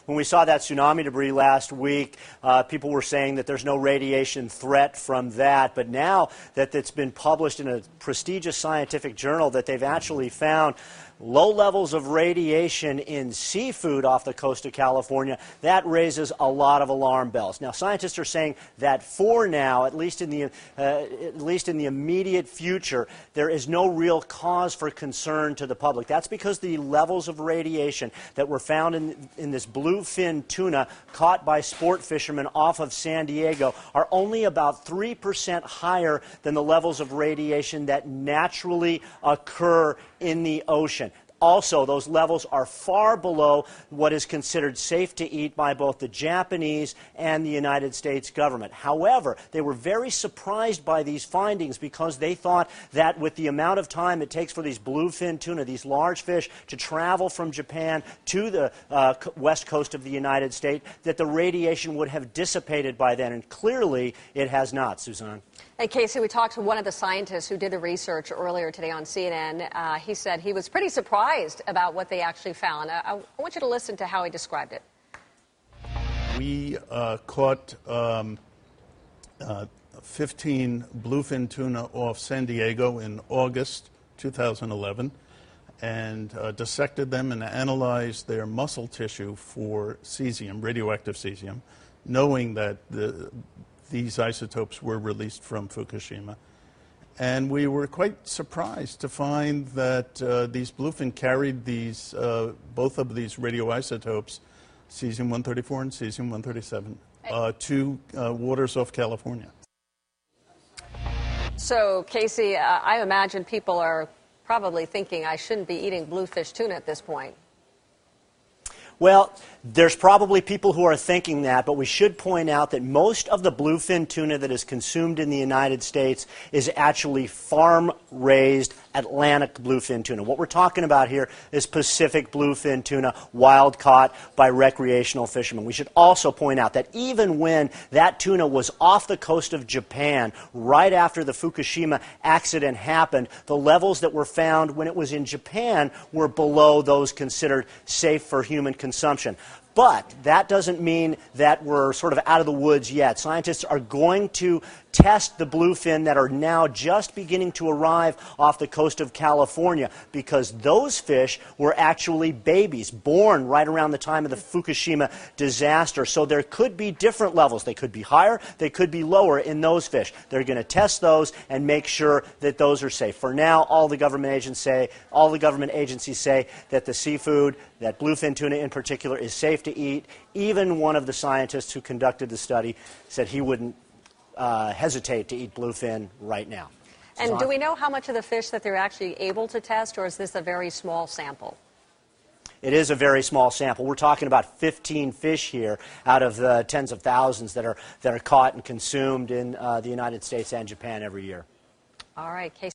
When we saw that tsunami debris last week, people were saying that there's no radiation threat from that. But now that it's been published in a prestigious scientific journal that they've actually found low levels of radiation in seafood off the coast of California, that raises a lot of alarm bells. Now, scientists are saying that for now, at least in the immediate future, there is no real cause for concern to the public. That's because the levels of radiation that were found in this bluefin tuna caught by sport fishermen off of San Diego are only about 3% higher than the levels of radiation that naturally occur in the ocean. Also, those levels are far below what is considered safe to eat by both the Japanese and the United States government. However, they were very surprised by these findings because they thought that with the amount of time it takes for these bluefin tuna, these large fish, to travel from Japan to the west coast of the United States, that the radiation would have dissipated by then. And clearly, it has not, Suzanne. And Casey, we talked to one of the scientists who did the research earlier today on CNN. He said he was pretty surprised about what they actually found. I want you to listen to how he described it. We caught 15 bluefin tuna off San Diego in August 2011 and dissected them and analyzed their muscle tissue for cesium, radioactive cesium, knowing that these isotopes were released from Fukushima. And we were quite surprised to find that these bluefin carried these, both of these radioisotopes, cesium-134 and cesium-137, to waters off California. So, Casey, I imagine people are probably thinking I shouldn't be eating bluefish tuna at this point. Well, there's probably people who are thinking that, but we should point out that most of the bluefin tuna that is consumed in the United States is actually farm-raised Atlantic bluefin tuna. What we're talking about here is Pacific bluefin tuna, wild-caught by recreational fishermen. We should also point out that even when that tuna was off the coast of Japan, right after the Fukushima accident happened, the levels that were found when it was in Japan were below those considered safe for human consumption. But that doesn't mean that we're sort of out of the woods yet. Scientists are going to test the bluefin that are now just beginning to arrive off the coast of California, because those fish were actually babies born right around the time of the Fukushima disaster. So there could be different levels. They could be higher, they could be lower in those fish. They're going to test those and make sure that those are safe. For now, all the government agencies say that the seafood, that bluefin tuna in particular, is safe to eat. Even one of the scientists who conducted the study said he wouldn't hesitate to eat bluefin right now. And do we know how much of the fish that they're actually able to test, or is this a very small sample? It is a very small sample. We're talking about 15 fish here out of the tens of thousands that are caught and consumed in the United States and Japan every year. All right, Casey.